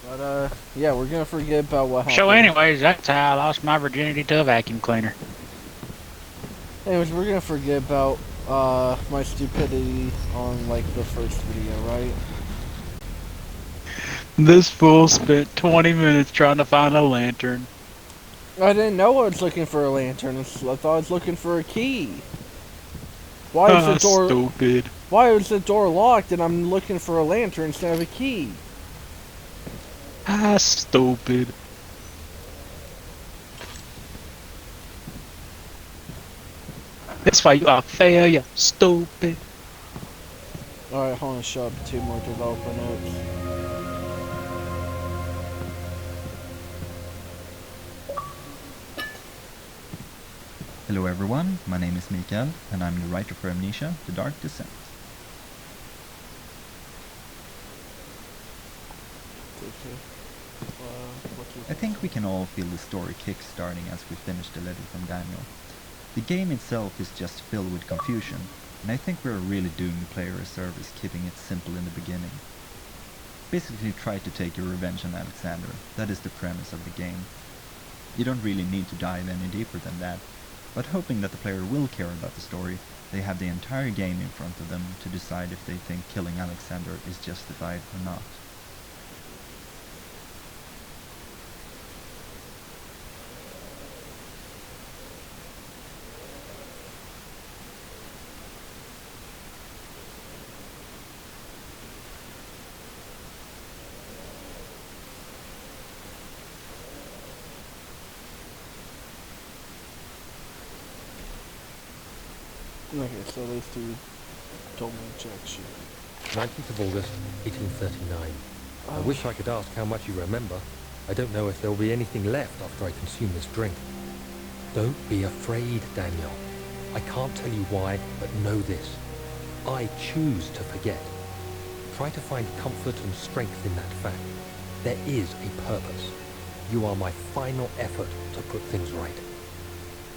But yeah, we're gonna forget about what So happened. anyways, that's how I lost my virginity to a vacuum cleaner. Anyways, we're gonna forget about my stupidity on like the first video, right? This fool spent 20 minutes trying to find a lantern. I didn't know I was looking for a lantern. I thought I was looking for a key. Why is the Ah, door? stupid. Why is the door locked and I'm looking for a lantern instead of a key? Ah, stupid. That's why you are failure, stupid. Alright, hold on, shut up. Two more developer notes. Hello everyone, my name is Mikael, and I'm the writer for Amnesia, The Dark Descent. I think we can all feel the story kick-starting as we finish the letter from Daniel. The game itself is just filled with confusion, and I think we're really doing the player a service keeping it simple in the beginning. Basically try to take your revenge on Alexander, that is the premise of the game. You don't really need to dive any deeper than that, but hoping that the player will care about the story, they have the entire game in front of them to decide if they think killing Alexander is justified or not. Okay, so those two told me to check shit. 19th of August, 1839. I wish I could ask how much you remember. I don't know if there'll be anything left after I consume this drink. Don't be afraid, Daniel. I can't tell you why, but know this. I choose to forget. Try to find comfort and strength in that fact. There is a purpose. You are my final effort to put things right.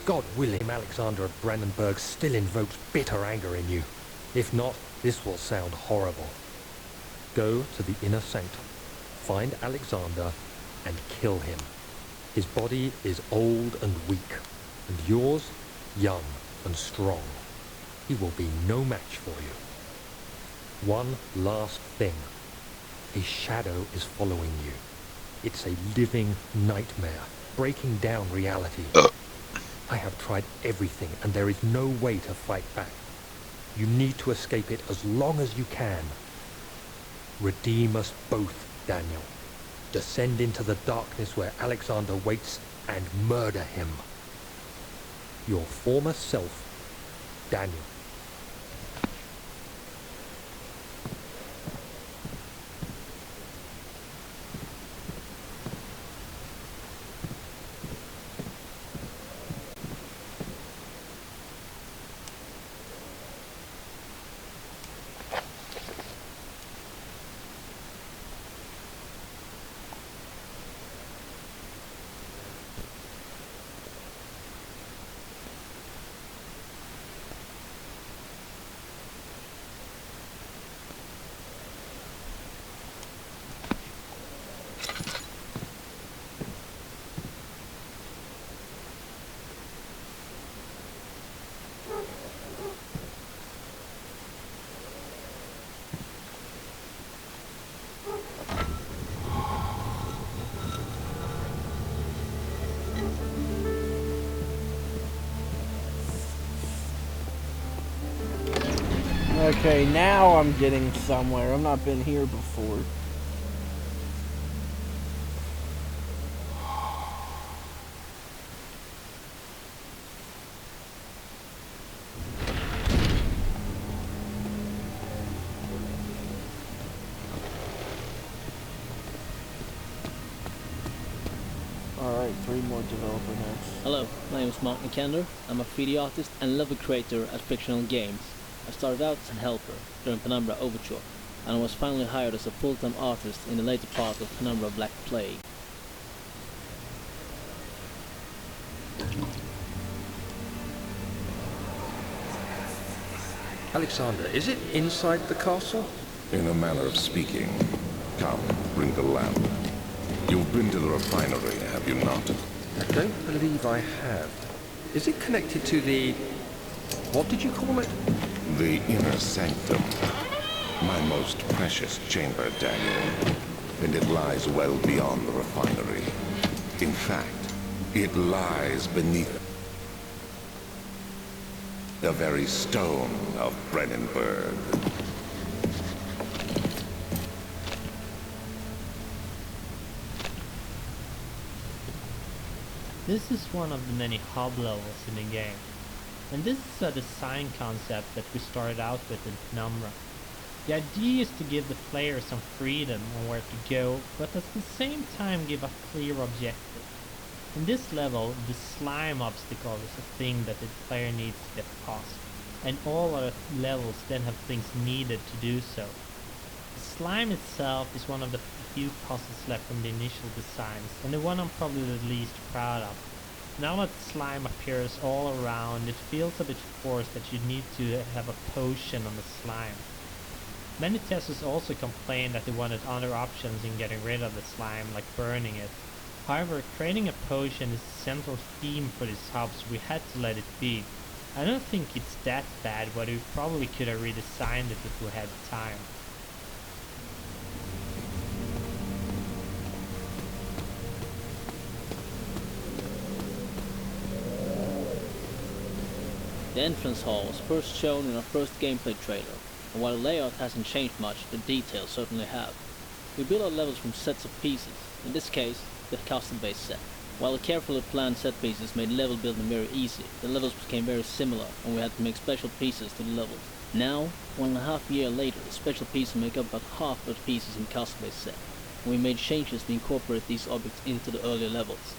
God willing, Alexander of Brandenburg still invokes bitter anger in you. If not, this will sound horrible. Go to the inner sanctum, find Alexander, and kill him. His body is old and weak, and yours, young and strong. He will be no match for you. One last thing. A shadow is following you. It's a living nightmare, breaking down reality. I have tried everything, and there is no way to fight back. You need to escape it as long as you can. Redeem us both, Daniel. Descend into the darkness where Alexander waits and murder him. Your former self, Daniel. Okay, now I'm getting somewhere. I've not been here before. Alright, three more developer notes. Hello, my name is Mark Nikander. I'm a 3D artist and level creator at fictional games. I started out as a helper during Penumbra Overture, and I was finally hired as a full-time artist in the later part of Penumbra Black Plague. Alexander, is it inside the castle? In a manner of speaking. Come, bring the lamp. You've been to the refinery, have you not? I don't believe I have. Is it connected to the... what did you call it? The inner sanctum. My most precious chamber, Daniel. And it lies well beyond the refinery. In fact, it lies beneath the very stone of Brennenburg. This is one of the many hub levels in the game, and this is a design concept that we started out with in Penumbra. The idea is to give the player some freedom on where to go, but at the same time give a clear objective. In this level, the slime obstacle is a thing that the player needs to get past, and all other levels then have things needed to do so. The slime itself is one of the few puzzles left from the initial designs, and the one I'm probably the least proud of. Now that slime appears all around, it feels a bit forced that you need to have a potion on the slime. Many testers also complained that they wanted other options in getting rid of the slime, like burning it. However, creating a potion is the central theme for this hub, so we had to let it be. I don't think it's that bad, but we probably could have redesigned it if we had time. The entrance hall was first shown in our first gameplay trailer, and while the layout hasn't changed much, the details certainly have. We build our levels from sets of pieces, in this case, the custom-based set. While the carefully planned set pieces made level building very easy, the levels became very similar, and we had to make special pieces to the levels. Now, 1.5 years later, the special pieces make up about half of the pieces in the custom-based set, and we made changes to incorporate these objects into the earlier levels.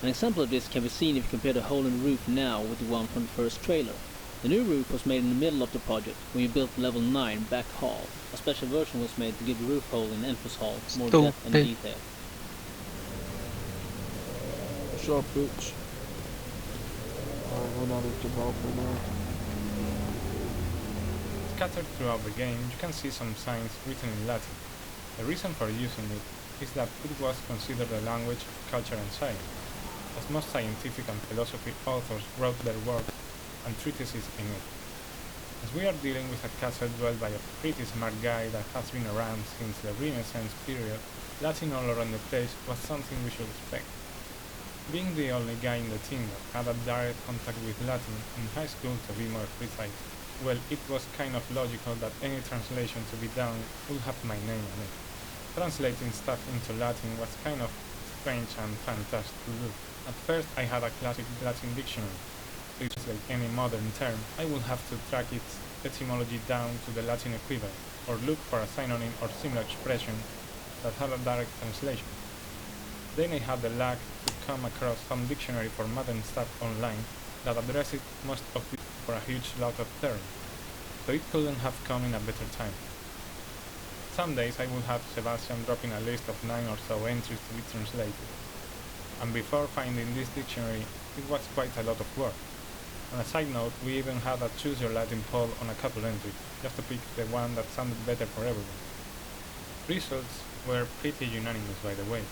An example of this can be seen if you compare the hole in the roof now with the one from the first trailer. The new roof was made in the middle of the project, when we built level 9 back hall. A special version was made to give the roof hole in the entrance hall more depth and detail. What's up, bitch? Another developer now. Scattered throughout the game, you can see some signs written in Latin. The reason for using it is that it was considered a language of culture and science, as most scientific and philosophy authors wrote their work and treatises in it. As we are dealing with a castle dwelled by a pretty smart guy that has been around since the Renaissance period, Latin all around the place was something we should expect. Being the only guy in the team that had a direct contact with Latin, in high school to be more precise, well, it was kind of logical that any translation to be done would have my name on it. Translating stuff into Latin was kind of strange and fantastic to do. At first I had a classic Latin dictionary. To translate any modern term, I would have to track its etymology down to the Latin equivalent, or look for a synonym or similar expression that had a direct translation. Then I had the luck to come across some dictionary for modern stuff online that addressed most of it for a huge lot of terms, so it couldn't have come in a better time. Some days I would have Sebastian dropping a list of 9 or so entries to be translated, and before finding this dictionary, it was quite a lot of work. On a side note, we even had a choose your Latin poll on a couple entries, just to pick the one that sounded better for everyone. Results were pretty unanimous, by the way.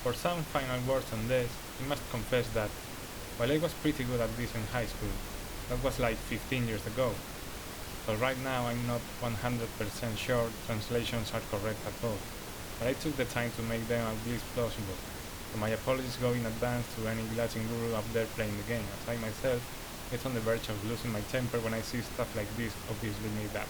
For some final words on this, I must confess that, while I was pretty good at this in high school, that was like 15 years ago, so right now I'm not 100% sure translations are correct at all, but I took the time to make them at least plausible. So my apologies go in advance to any Latin guru out there playing the game, as I myself get on the verge of losing my temper when I see stuff like this obviously made up.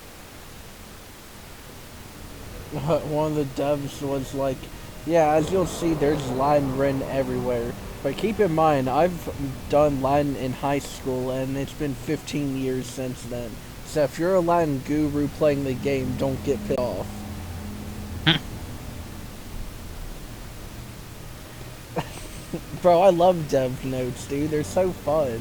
One of the devs was like, yeah, as you'll see, there's Latin written everywhere. But keep in mind, I've done Latin in high school, and it's been 15 years since then. So if you're a Latin guru playing the game, don't get pissed off. Bro, I love dev notes, dude. They're so fun.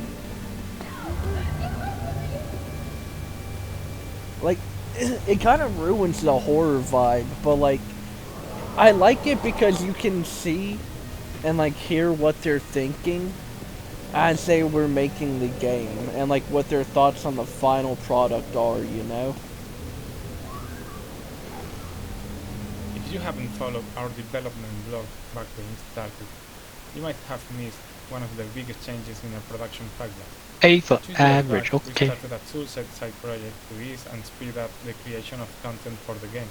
Like, it kind of ruins the horror vibe, but like, I like it because you can see and like hear what they're thinking as they were making the game, and like what their thoughts on the final product are, you know? If you If you haven't followed our development blog back when it started, you might have missed one of the biggest changes in our production pipeline. A for 2 years back, average, we okay. started a toolset side project to ease and speed up the creation of content for the game.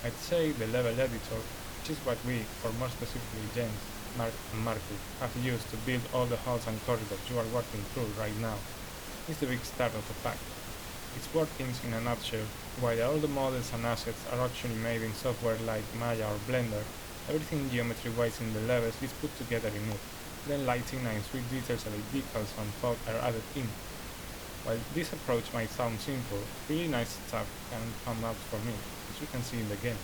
I'd say the level editor, which is what we, or more specifically James, Mark and Marco, have used to build all the halls and corridors you are walking through right now, is the big star of the pack. Its workings in a nutshell: while all the models and assets are actually made in software like Maya or Blender, everything geometry-wise in the levels is put together in it. Then lighting and sweet details like decals and fog are added in. While this approach might sound simple, really nice stuff can come out from it, as you can see in the game.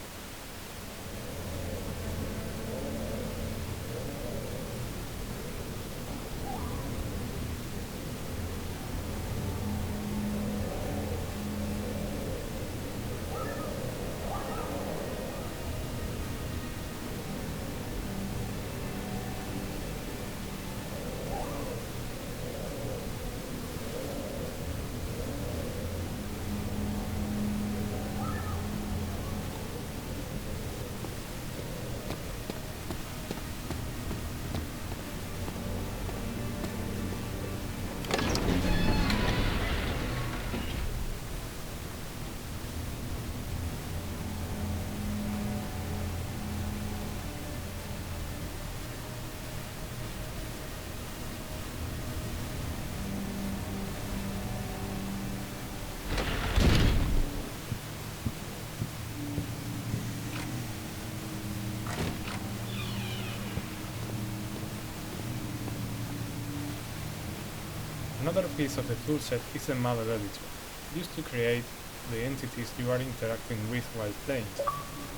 Another piece of the toolset is the model editor, used to create the entities you are interacting with while playing.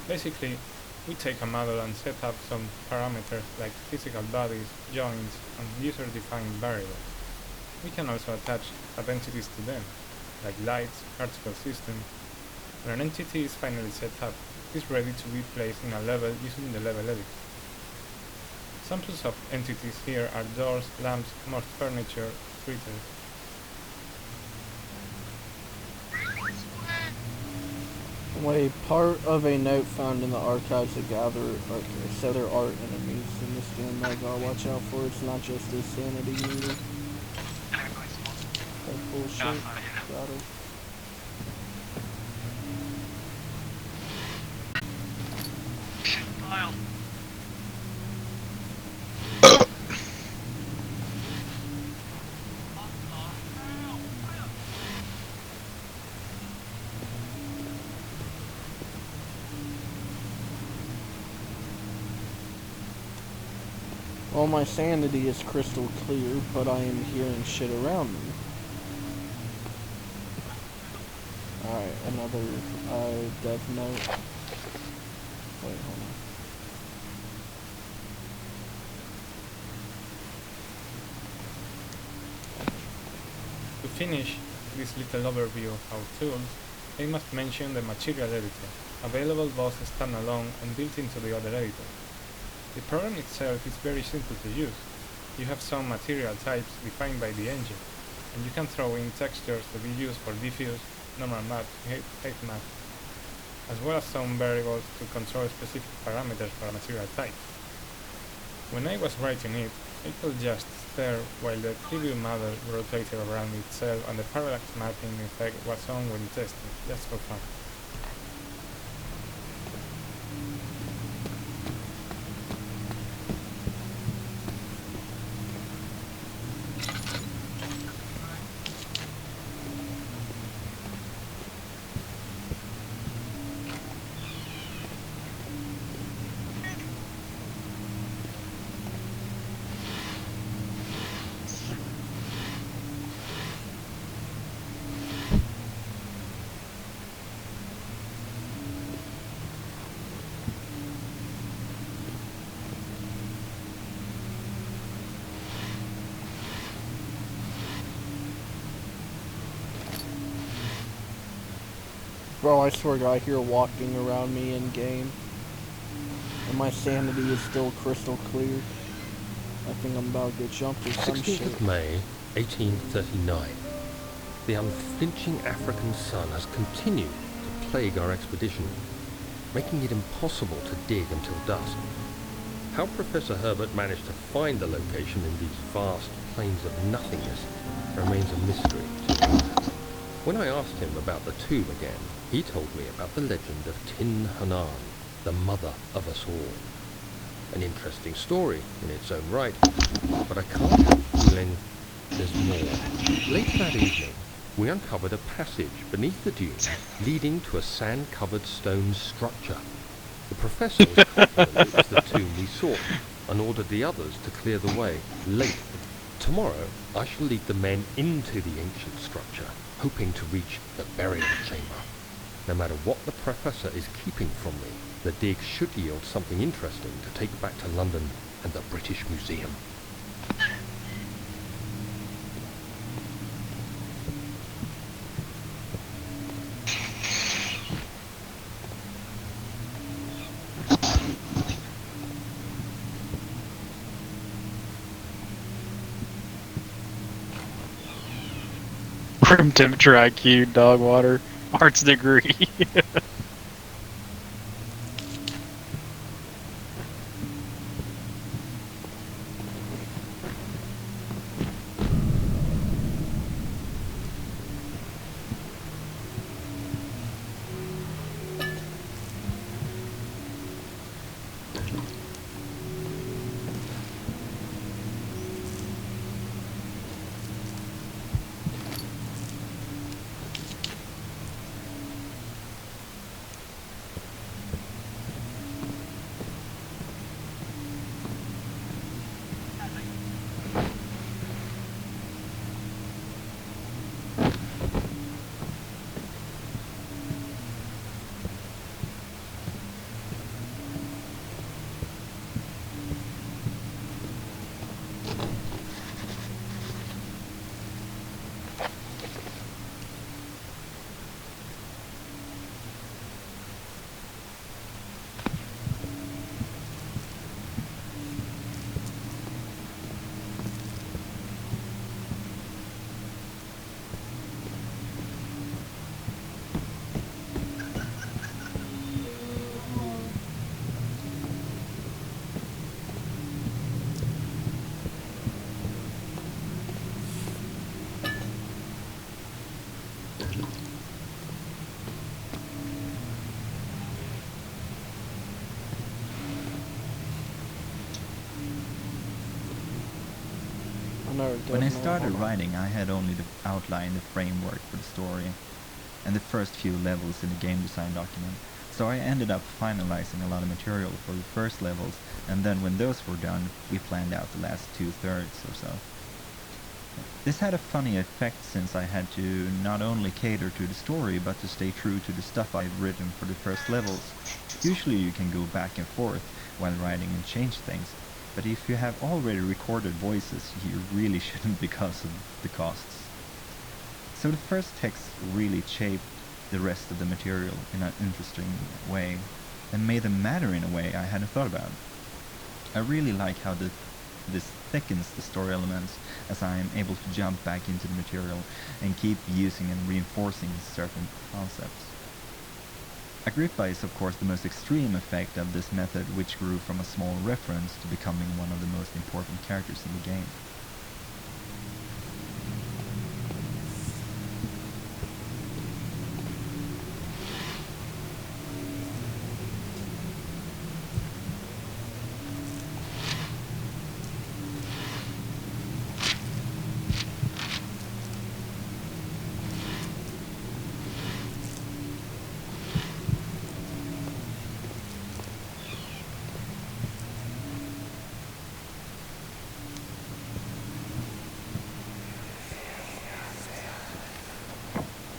Basically, we take a model and set up some parameters like physical bodies, joints, and user-defined variables. We can also attach entities to them, like lights, particle system. When an entity is finally set up, it is ready to be placed in a level using the level editor. Samples of entities here are doors, lamps, most furniture, tweeters. Wait, part of a note found in the archives that gather, okay, so there are enemies in this game that I gotta watch out for. It's not just a sanity meter. That bullshit. Got it. Well, my sanity is crystal clear, but I am hearing shit around me. Alright, another death note. Wait, hold on. To finish this little overview of our tools, I must mention the material editor, available both standalone and built into the other editors. The program itself is very simple to use. You have some material types defined by the engine, and you can throw in textures to be used for diffuse, normal map, height map, as well as some variables to control specific parameters for a material type. When I was writing it, I could just stare while the preview model rotated around itself and the parallax mapping effect was on when testing, just for fun. Bro, I swear to God, I hear walking around me in game. And my sanity is still crystal clear. I think I'm about to get jumped or some 16th shit. of May, 1839. The unflinching African sun has continued to plague our expedition. making it impossible to dig until dusk. How Professor Herbert managed to find the location in these vast plains of nothingness remains a mystery to me. When I asked him about the tomb again, he told me about the legend of Tin Hanan, the mother of us all. An interesting story in its own right, but I can't help feeling there's more. Later that evening, we uncovered a passage beneath the dunes leading to a sand-covered stone structure. The professor was confident it was the tomb we sought and ordered the others to clear the way. Late. Tomorrow, I shall lead the men into the ancient structure, hoping to reach the burial chamber. No matter what the professor is keeping from me, the dig should yield something interesting to take back to London and the British Museum. Room temperature IQ, dog water, arts degree. When I started writing, I had only the outline, the framework for the story, and the first few levels in the game design document. So I ended up finalizing a lot of material for the first levels, and then when those were done, we planned out the last 2/3 or so. This had a funny effect since I had to not only cater to the story, but to stay true to the stuff I'd written for the first levels. Usually you can go back and forth while writing and change things, but if you have already recorded voices, you really shouldn't because of the costs. So the first text really shaped the rest of the material in an interesting way, and made them matter in a way I hadn't thought about. I really like how this thickens the story elements, as I am able to jump back into the material and keep using and reinforcing certain concepts. Agrippa is of course the most extreme effect of this method, which grew from a small reference to becoming one of the most important characters in the game.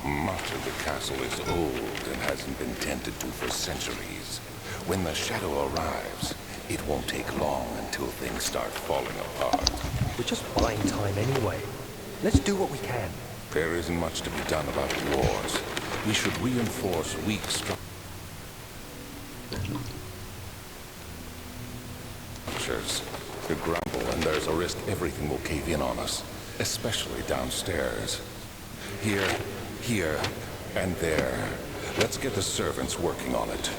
Much of the castle is old and hasn't been tended to for centuries. When the shadow arrives, it won't take long until things start falling apart. We're just buying time anyway. Let's do what we can. There isn't much to be done about the wars. We should reinforce weak structures. The grumble, and there's a risk everything will cave in on us, especially downstairs. Here, and there. Let's get the servants working on it.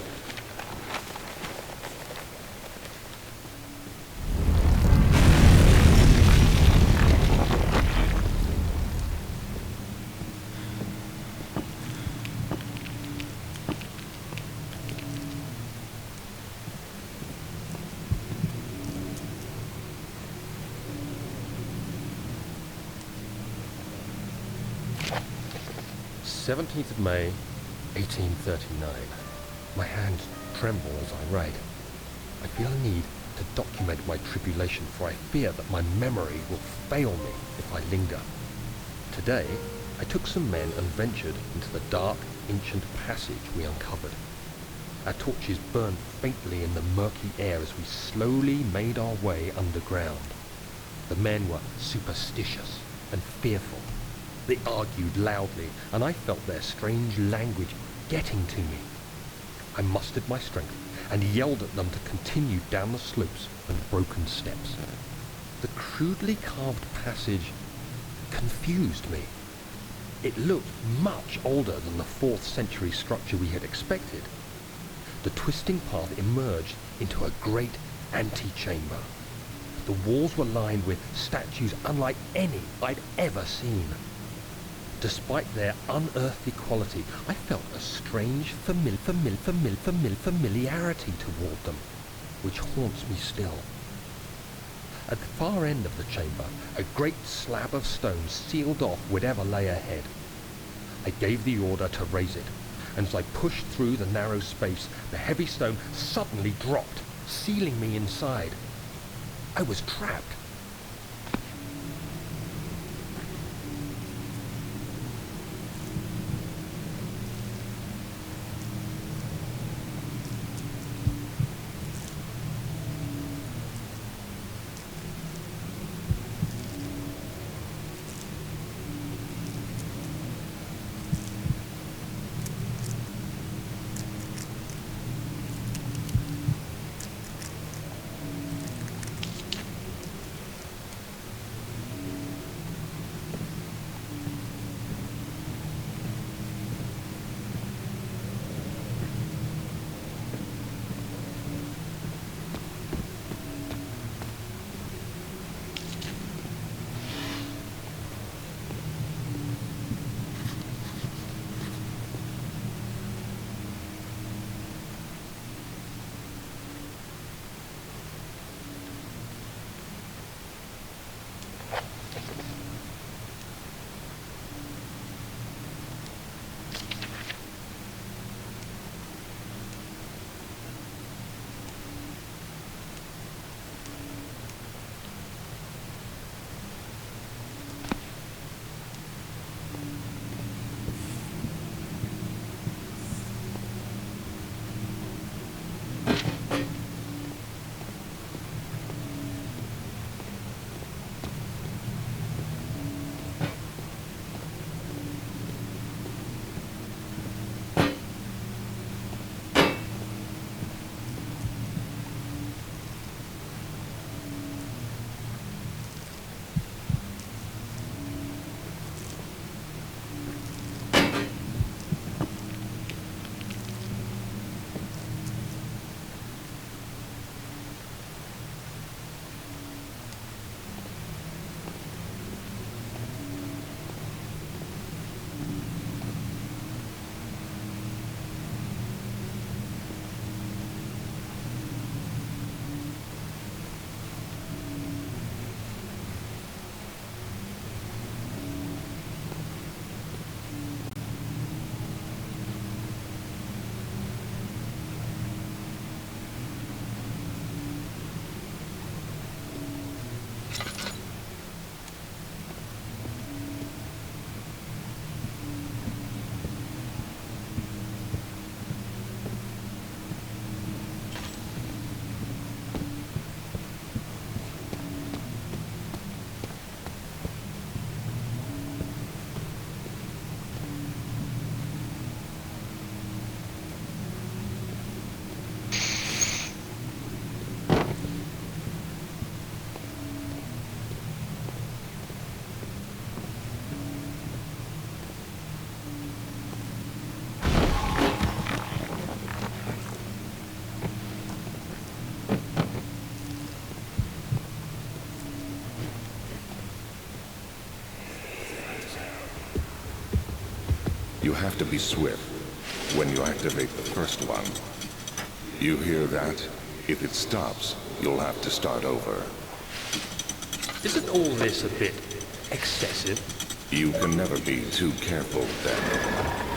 17th of May, 1839. My hands tremble as I write. I feel a need to document my tribulation, for I fear that my memory will fail me if I linger. Today, I took some men and ventured into the dark, ancient passage we uncovered. Our torches burned faintly in the murky air as we slowly made our way underground. The men were superstitious and fearful. They argued loudly, and I felt their strange language getting to me. I mustered my strength and yelled at them to continue down the slopes and broken steps. The crudely carved passage confused me. It looked much older than the 4th century structure we had expected. The twisting path emerged into a great antechamber. The walls were lined with statues unlike any I'd ever seen. Despite their unearthly quality, I felt a strange familiarity toward them, which haunts me still. At the far end of the chamber, a great slab of stone sealed off whatever lay ahead. I gave the order to raise it, and as I pushed through the narrow space, the heavy stone suddenly dropped, sealing me inside. I was trapped. You have to be swift when you activate the first one. You hear that? If it stops, you'll have to start over. Isn't all this a bit excessive? You can never be too careful, Daniel.